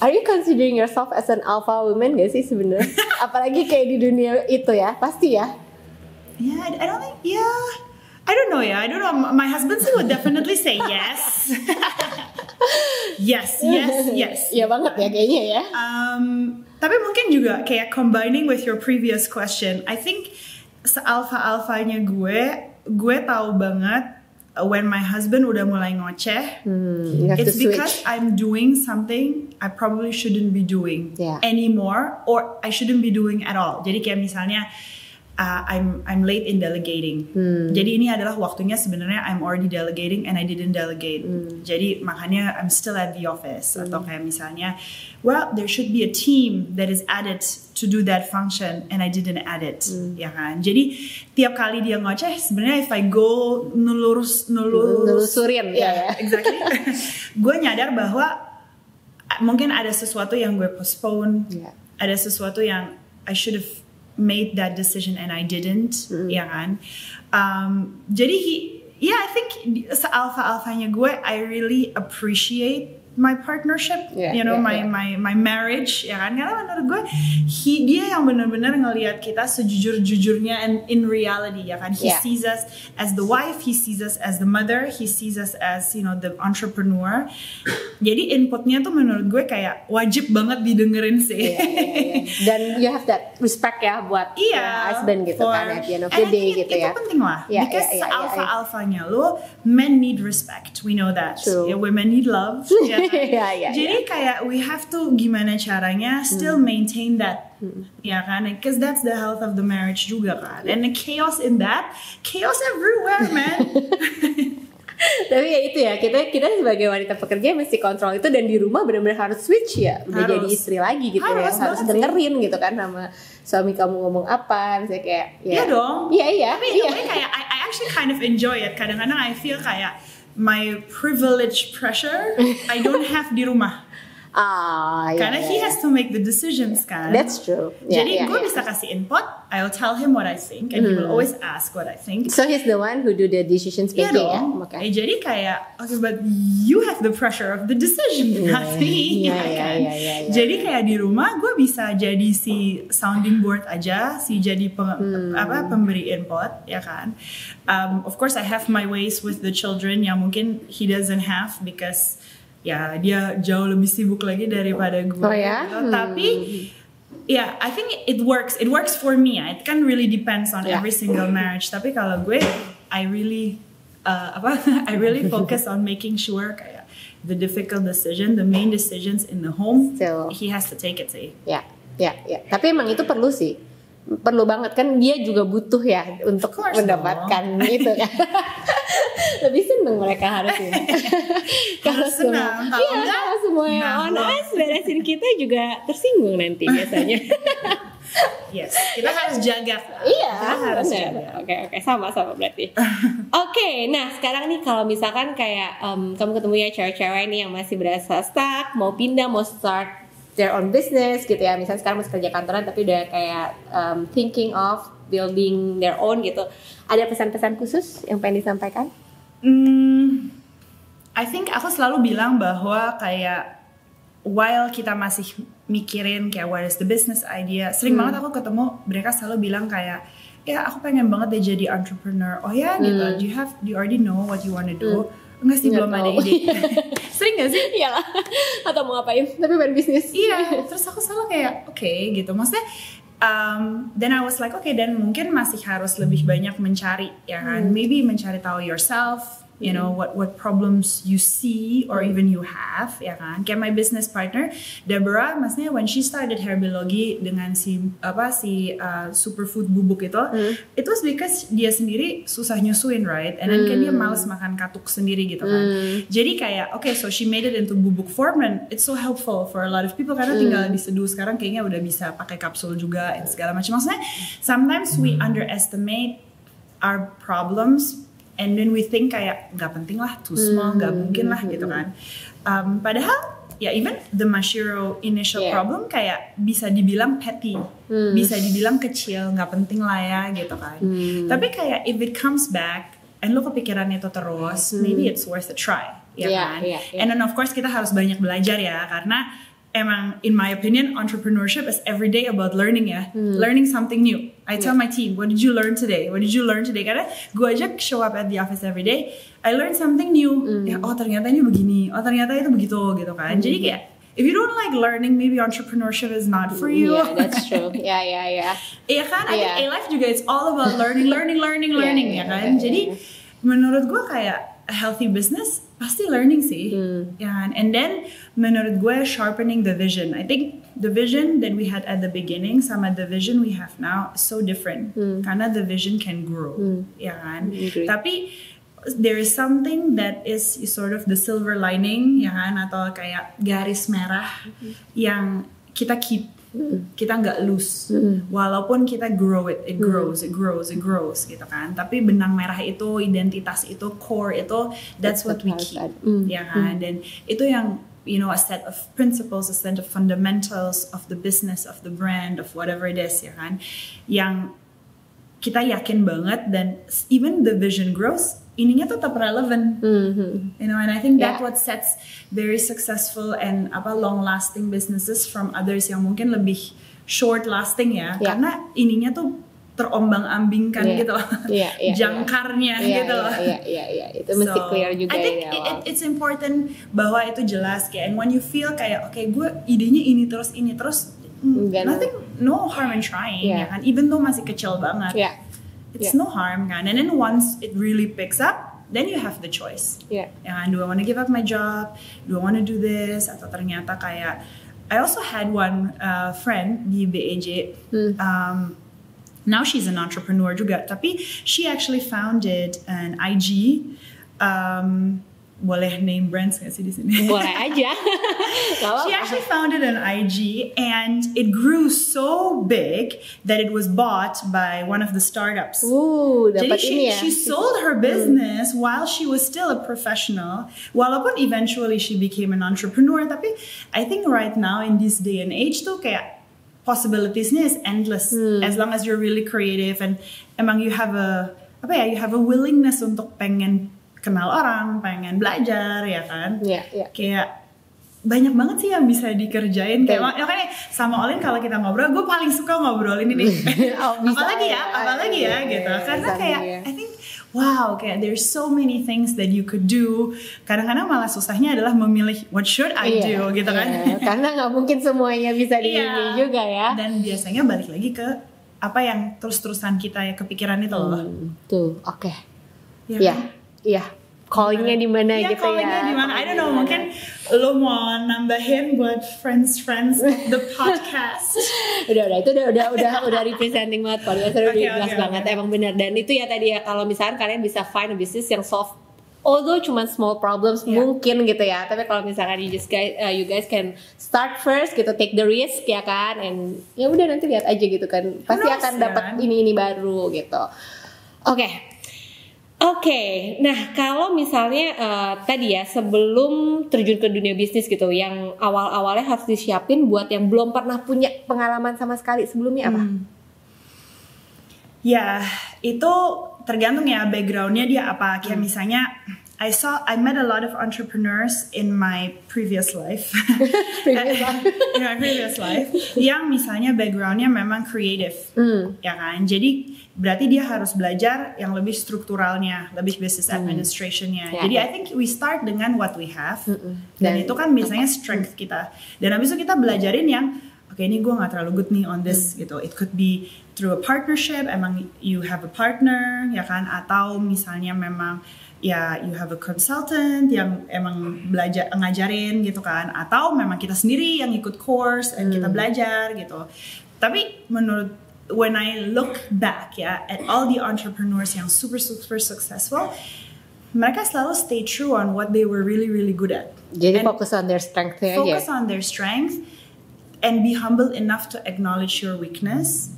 Are you considering yourself as an alpha woman gak sih sebenarnya? Apalagi kayak di dunia itu ya, pasti ya. I don't think, I don't know. My husband would definitely say yes. yes. Iya banget ya kayaknya ya. Tapi mungkin juga kayak combining with your previous question, I think se-alpha-alphanya gue tahu banget when my husband udah mulai ngoceh, it's because I'm doing something I probably shouldn't be doing anymore, or I shouldn't be doing at all. Jadi kayak misalnya I'm late in delegating. Jadi ini adalah waktunya sebenarnya I'm already delegating and I didn't delegate. Jadi makanya I'm still at the office. Atau kayak misalnya, well, there should be a team that is added to do that function and I didn't add it. Ya kan? Jadi tiap kali dia ngoceh, sebenarnya if I go nelusurin ya. Exactly. Gue nyadar bahwa mungkin ada sesuatu yang gue postpone, ada sesuatu yang I should have made that decision and I didn't, ya kan? Jadi I think se-alpha-alphanya gue, I really appreciate my partnership, my marriage, ya kan? Karena menurut gue, dia yang benar-benar ngelihat kita sejujur-jujurnya and in reality, ya kan? He sees us as the wife, he sees us as the mother, he sees us as the entrepreneur. Jadi inputnya tuh menurut gue kayak wajib banget didengerin sih. Dan you have that respect ya buat husband gitu kan, at the end of the day gitu ya. Itu penting lah, because alpha-alphanya lo, men need respect, we know that. Women need love. Jadi kayak we have to gimana caranya still maintain that, ya kan? Because that's the health of the marriage juga kan. And the chaos in that, chaos everywhere, man. Tapi ya itu ya, kita sebagai wanita pekerja mesti kontrol itu, dan di rumah benar-benar harus switch ya, udah jadi istri lagi gitu harus dengerin gitu kan sama suami kamu ngomong apa, misalnya kayak dong. Iya. Tapi kayak I actually kind of enjoy it. Kadang-kadang I feel kayak my privilege pressure I don't have di rumah. Karena he has to make the decisions kan. That's true. Jadi gue bisa kasih input, I'll tell him what I think, and he will always ask what I think. So he's the one who do the decisions making ya. Okay. Jadi kayak, okay, but you have the pressure of the decision, not me. Jadi kayak di rumah gue bisa jadi si sounding board aja, si jadi pemberi input, ya kan. Of course I have my ways with the children yang mungkin he doesn't have because ya dia jauh lebih sibuk lagi daripada gue. Gitu. Tapi I think it works for me. It can really depends on every single marriage. Tapi kalau gue, I really focus on making sure kayak the difficult decision, the main decisions in the home, he has to take it sih. Ya. Tapi emang itu perlu sih. Perlu banget kan, dia juga butuh ya untuk mendapatkan gitu kan. Lebih seneng mereka harusnya. Kalau senang, kalau semuanya on us beresin kita juga tersinggung nanti biasanya. Yes, kita harus jaga. Iya, harus jaga. Oke, sama-sama berarti. Oke, nah sekarang nih kalau misalkan kayak kamu ketemu ya cewek-cewek nih yang masih berasa stuck, mau pindah, mau start their own business gitu ya. Misalnya sekarang masih kerja kantoran tapi udah kayak thinking of building their own gitu. Ada pesan-pesan khusus yang pengen disampaikan? I think aku selalu bilang bahwa kayak while kita masih mikirin kayak what is the business idea, sering banget aku ketemu mereka selalu bilang kayak ya aku pengen banget deh jadi entrepreneur. Oh ya gitu, do you already know what you wanna do? Enggak sih, belum ada ide. Sering gak sih? Iyalah. Atau mau ngapain tapi main bisnis. Iya, terus aku selalu kayak oke, gitu. Maksudnya then I was like okay, dan mungkin masih harus lebih banyak mencari ya kan. Maybe mencari tahu yourself, you know, what problems you see or even you have ya kan. Kayak my business partner Deborah, maksudnya when she started Hairbiology dengan si superfood bubuk itu, it was because dia sendiri susah nyusuin, right? And then kan dia males makan katuk sendiri gitu kan. Jadi kayak okay, so she made it into bubuk form and it's so helpful for a lot of people karena tinggal diseduh. Sekarang kayaknya udah bisa pakai kapsul juga dan segala macam. Maksudnya sometimes we underestimate our problems and then we think kayak nggak penting lah, too small, nggak mungkin lah gitu kan. Padahal ya even the Mashiro initial problem kayak bisa dibilang petty, bisa dibilang kecil, nggak penting lah ya gitu kan. Tapi kayak if it comes back and lo kepikiran itu terus, maybe it's worth a try, ya kan. And then of course kita harus banyak belajar ya, karena emang in my opinion entrepreneurship is every day about learning ya, learning something new. I tell my team, what did you learn today? What did you learn today? Karena gue aja show up at the office every day, I learn something new. Ya, oh ternyata ini begini, oh ternyata itu begitu gitu kan. Jadi kayak if you don't like learning, maybe entrepreneurship is not for you. Yeah, that's true. Iya kan, I think A-Life juga it's all about learning ya kan. Jadi menurut gue kayak a healthy business pasti learning sih, ya kan. And then menurut gue sharpening the vision. I think the vision that we had at the beginning sama the vision we have now is so different. Karena the vision can grow, ya kan. Tapi there is something that is sort of the silver lining, ya kan, atau kayak garis merah yang kita keep. Kita nggak lose, walaupun kita grow it grows gitu kan. Tapi benang merah itu, identitas itu, core itu, that's what we keep, ya kan. Dan itu yang a set of principles, a set of fundamentals of the business, of the brand, of whatever it is, ya kan. Yang kita yakin banget dan even the vision grows, ininya tetap relevant, and I think that's what sets very successful and long-lasting businesses from others yang mungkin lebih short-lasting ya, karena ininya tuh terombang-ambingkan gitu loh, jangkarnya gitu loh. Itu mesti clear juga. I think it's important bahwa itu jelas kayak, and when you feel kayak okay, gue idenya ini terus, nothing, no harm in trying, ya kan, even though masih kecil banget. It's no harm kan. And then once it really picks up, then you have the choice. Do I want to give up my job? Do I want to do this? Atau ternyata kayak I also had one friend di BEJ. Now she's an entrepreneur juga, tapi she actually founded an IG boleh name brands gak sih di sini? Boleh aja. She actually founded an IG and it grew so big that it was bought by one of the startups. Dapat Jadi ini ya. she sold her business while she was still a professional. Walaupun eventually she became an entrepreneur, tapi I think right now in this day and age tuh kayak possibilitiesnya is endless as long as you're really creative and emang you have a willingness untuk pengen kenal orang, pengen belajar ya kan. Kayak banyak banget sih yang bisa dikerjain. Kayak makanya sama Olin kalau kita ngobrol, gue paling suka ngobrolin ini. apalagi ya gitu. Karena kayak I think wow, kayak there's so many things that you could do. Kadang-kadang malah susahnya adalah memilih what should I do gitu kan. Karena nggak mungkin semuanya bisa diini juga ya. Dan biasanya balik lagi ke apa yang terus-terusan kita ya kepikiran itu loh. Tuh, oke. Iya. Callingnya di mana gitu ya? Callingnya di mana? I don't know. Mungkin lo mau nambahin buat friends of the podcast. udah representing banget kok. Dia udah jelas banget. Emang benar. Dan itu ya tadi ya kalau misalkan kalian bisa find a business yang solve although cuma small problems mungkin gitu ya. Tapi kalau misalkan you guys can start first gitu, take the risk ya kan, and ya udah nanti lihat aja gitu kan. Pasti akan dapat ini baru gitu. Oke, nah kalau misalnya tadi ya sebelum terjun ke dunia bisnis gitu, yang awal-awalnya harus disiapin buat yang belum pernah punya pengalaman sama sekali sebelumnya apa? Ya itu tergantung ya backgroundnya dia apa. Kayak misalnya I met a lot of entrepreneurs in my previous life. In my previous life yang misalnya backgroundnya memang creative, ya kan. Jadi berarti dia harus belajar yang lebih strukturalnya, lebih business administrationnya. Jadi I think we start dengan what we have, dan itu kan biasanya strength kita. Dan habis itu kita belajarin yang oke, ini gue nggak terlalu good nih on this gitu. It could be through a partnership, emang you have a partner, ya kan? Atau misalnya memang ya you have a consultant yang emang belajar ngajarin gitu kan? Atau memang kita sendiri yang ikut course dan kita belajar gitu. Tapi menurut when I look back ya at all the entrepreneurs yang super successful, mereka selalu stay true on what they were really good at. Jadi fokus on their strength ya. Focus on their strength and be humble enough to acknowledge your weakness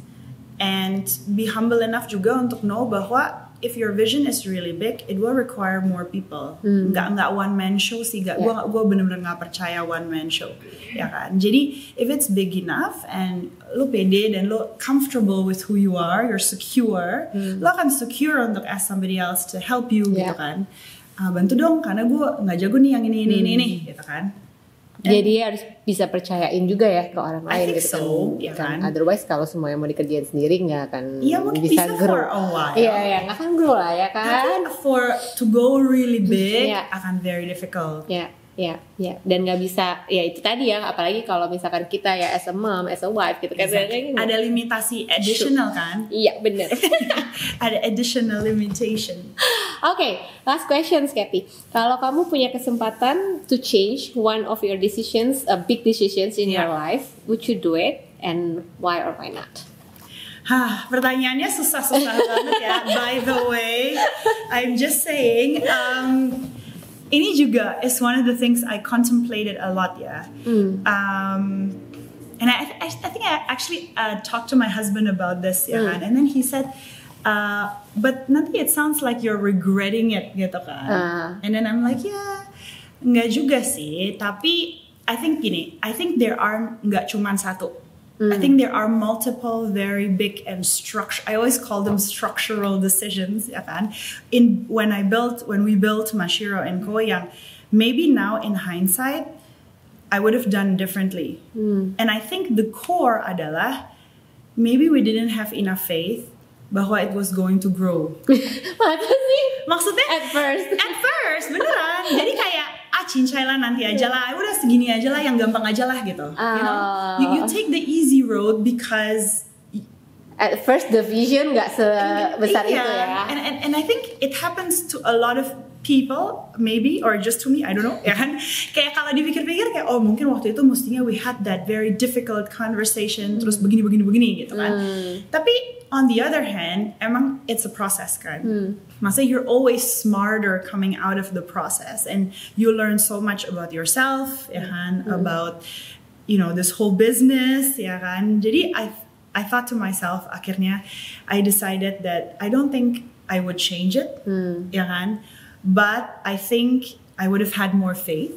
and be humble enough juga untuk know bahwa if your vision is really big, it will require more people. Nggak one man show sih, gue bener-bener nggak percaya one man show, ya kan. Jadi if it's big enough and lo pede dan lo comfortable with who you are, you're secure, lo akan secure untuk ask somebody else to help you gitu kan. Bantu dong karena gue nggak jago nih yang ini gitu kan. Jadi harus bisa percayain juga ya ke orang lain gitu kan. Otherwise kalau semuanya mau dikerjain sendiri nggak akan bisa grow. For a while. Iya, nggak akan grow lah ya kan. To go really big akan very difficult. Ya, dan nggak bisa ya itu tadi ya, apalagi kalau misalkan kita ya as a mom, as a wife gitu kan ada limitasi additional kan? Iya benar. Ada additional limitation. Okay, last questions Kathy. Kalau kamu punya kesempatan to change one of your decisions, big decisions in your life, would you do it and why or why not? Pertanyaannya susah-susah banget ya. By the way, I'm just saying. Ini juga is one of the things I contemplated a lot ya. And I think I actually talked to my husband about this ya kan. And then he said, but nanti it sounds like you're regretting it gitu kan. And then I'm like, nggak juga sih. Tapi I think there are nggak cuma satu. I think there are multiple very big and I always call them structural decisions, ya kan? When we built Mashiro & Co, yang maybe now in hindsight I would have done differently. And I think the core adalah maybe we didn't have enough faith bahwa it was going to grow. Masa sih? Maksudnya At first beneran. Jadi kayak cincai lah nanti aja lah, udah segini aja lah, yang gampang aja lah gitu. You know, you take the easy road because at first the vision nggak sebesar itu ya. And I think it happens to a lot of people, maybe or just to me, I don't know. Ya kan? Kayak kalau dipikir-pikir kayak mungkin waktu itu mestinya we had that very difficult conversation, terus begini gitu kan. Tapi on the other hand, emang it's a process kan. Maksudnya you're always smarter coming out of the process, and you learn so much about yourself, ya kan, about this whole business, ya kan. Jadi I thought to myself, akhirnya I decided that I don't think I would change it, ya kan. But I think I would have had more faith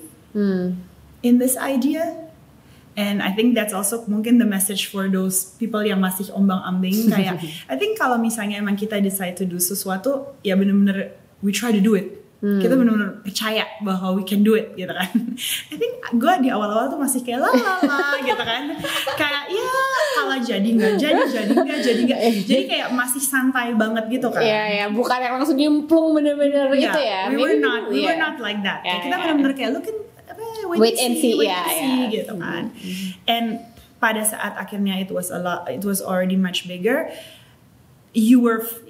in this idea. And I think that's also mungkin the message for those people yang masih ombang-ambing kayak I think kalau misalnya emang kita decide to do sesuatu, ya bener-bener we try to do it. Kita bener-bener percaya bahwa we can do it gitu kan. I think gue di awal-awal tuh masih kayak la gitu kan. Kayak ya kalau jadi nggak jadi kayak masih santai banget gitu kan. Iya, bukan yang langsung nyemplung bener-bener gitu ya. We were not like that. Kita bener-bener kayak look wait and see gitu kan. And pada saat akhirnya it was already much bigger.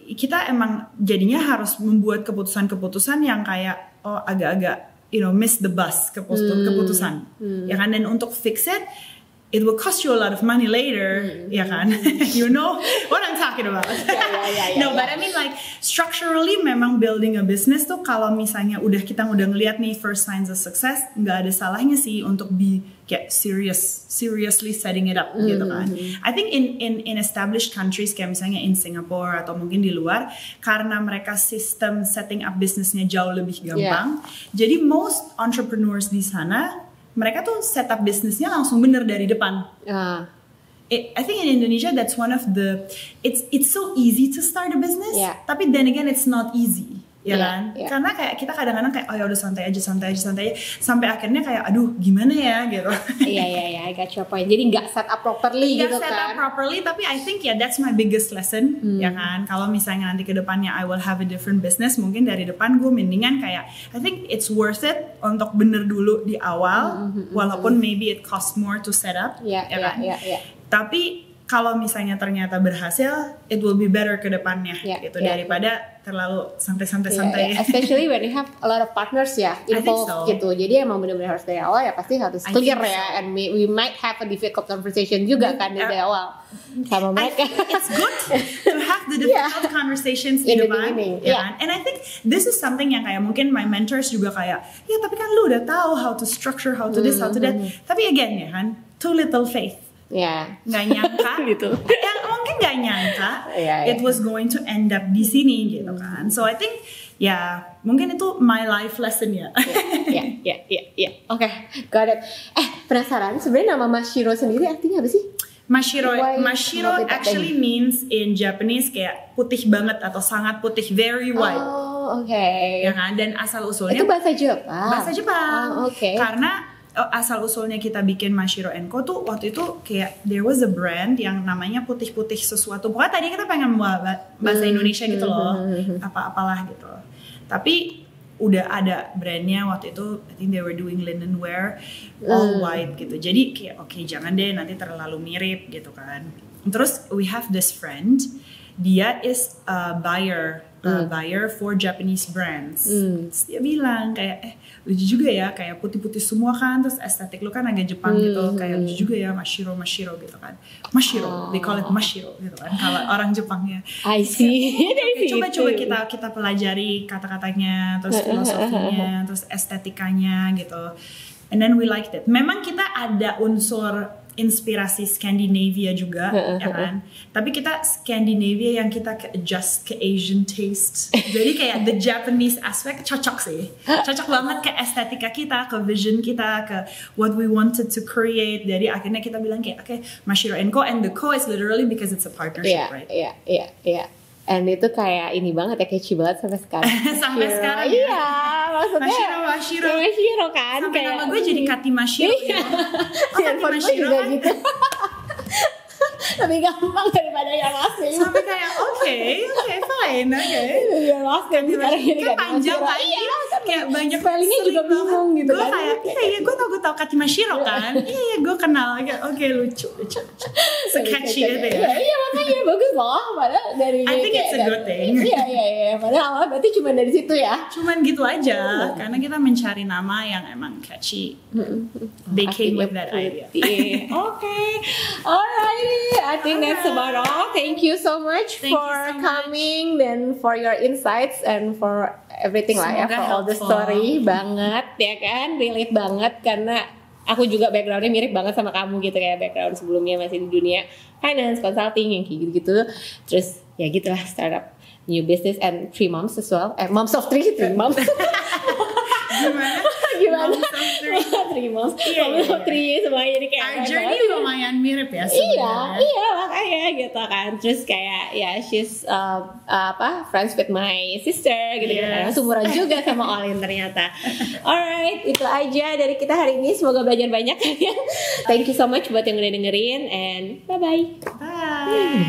Kita emang jadinya harus membuat keputusan-keputusan yang kayak agak-agak miss the bus keputusan ya kan. Dan untuk fix it will cost you a lot of money later, ya kan? You know what I'm talking about? No, but I mean like structurally memang building a business tuh kalau misalnya kita udah ngeliat nih first signs of success, nggak ada salahnya sih untuk get seriously setting it up gitu kan. I think in established countries kayak misalnya in Singapore atau mungkin di luar, karena mereka sistem setting up bisnisnya jauh lebih gampang. Jadi most entrepreneurs di sana mereka tuh setup bisnisnya langsung bener dari depan. I think in Indonesia that's one of the it's so easy to start a business, tapi then again it's not easy, ya kan? Karena kayak kita kadang-kadang kayak ya udah santai aja sampai akhirnya kayak aduh gimana ya gitu. Iya, I got your point. Jadi nggak set up properly gitu kan? Nggak set up properly, tapi I think that's my biggest lesson, ya kan? Kalau misalnya nanti ke depannya I will have a different business, mungkin dari depan gue mendingan kayak I think it's worth it untuk bener dulu di awal, walaupun maybe it cost more to set up, ya kan? Tapi kalau misalnya ternyata berhasil, it will be better ke depannya gitu daripada terlalu santai-santai. Especially when you have a lot of partners involved gitu. Jadi emang benar-benar harus dari awal pasti harus clear ya. And we might have a difficult conversation juga kan dari awal sama mereka. It's good to have the difficult conversations in the beginning. And I think this is something yang kayak mungkin my mentors juga kayak, ya tapi kan lu udah tahu how to structure, how to this, how to that. Tapi again ya kan, too little faith. Nggak nyangka gitu. Yang mungkin nggak nyangka it was going to end up di sini gitu kan. So I think mungkin itu my life lesson ya. Oke, got it. Penasaran sebenarnya nama Mashiro sendiri artinya apa sih? Mashiro actually means in Japanese kayak putih banget atau sangat putih, very white. Ya kan, dan asal usulnya itu bahasa Jepang. Karena asal usulnya kita bikin Mashiro & Co tuh waktu itu kayak there was a brand yang namanya putih-putih sesuatu. Pokoknya tadi kita pengen bahasa Indonesia gitu loh, apa-apalah gitu. Tapi udah ada brandnya waktu itu. I think they were doing linen wear all white gitu. Jadi kayak oke, jangan deh nanti terlalu mirip gitu kan. Terus we have this friend, dia is a buyer for Japanese brands. Terus dia bilang kayak lucu juga ya, kayak putih-putih semua kan, terus estetik lu kan agak Jepang gitu, kayak lucu juga ya Mashiro gitu kan. Mashiro, they call it Mashiro gitu kan kalau orang Jepangnya. I see. Coba kita pelajari kata-katanya, terus filosofinya, terus estetikanya gitu. And then we liked it. Memang kita ada unsur inspirasi Scandinavia juga, ya kan. Tapi kita Scandinavia yang kita adjust ke Asian taste. Jadi kayak the Japanese aspect cocok sih. Cocok banget ke estetika kita, ke vision kita, ke what we wanted to create. Jadi akhirnya kita bilang kayak okay, Mashiro & Co, and the Co is literally because it's a partnership, right? Iya. And itu kayak ini banget ya, catchy banget sampai sekarang. Sampai sekarang ya. Iya, maksudnya Mashiro kan. Sampai kayak, nama gue jadi Kati Mashiro. Iya. Kati Mashiro kan. Gitu. Lebih gampang daripada yang asli. Sampai kayak oke, fine. Yang asli sekarang ini kan panjang kan. Iya, kan kayak banyak spellingnya juga bingung gitu gue kan. kayak iya gue tau Katmashiro kan. Iya gue kenal kayak oke lucu sketchy gitu ya. Iya makanya bagus loh. Padahal dari I think it's a good thing. Iya. Padahal awalnya berarti cuma dari situ ya. Cuman gitu aja karena kita mencari nama yang emang catchy. They came with that idea. Okay. Alrighty. I think that's about all. Thank you so much Thank you for so much. coming and for your insights and for everything lah ya, Semoga for all the helpful. story banget ya kan, relate banget karena aku juga backgroundnya mirip banget sama kamu gitu, kayak background sebelumnya masih di dunia finance, consulting yang kayak gitu-gitu. Terus ya gitulah, startup, new business and 3 moms as well. Moms of 3 moms. Gimana? Moms of 3. 3 moms. Iya, Moms of 3 semuanya jadi kayak Our journey lumayan mirip ya Iya, sebenarnya. makanya gitu kan. Terus kayak ya she's friends with my sister gitu kan. Yes. Sumuran juga sama Olin ternyata. Alright, itu aja dari kita hari ini. Semoga belajar banyak kalian. Thank you so much buat yang udah dengerin and bye bye. Bye.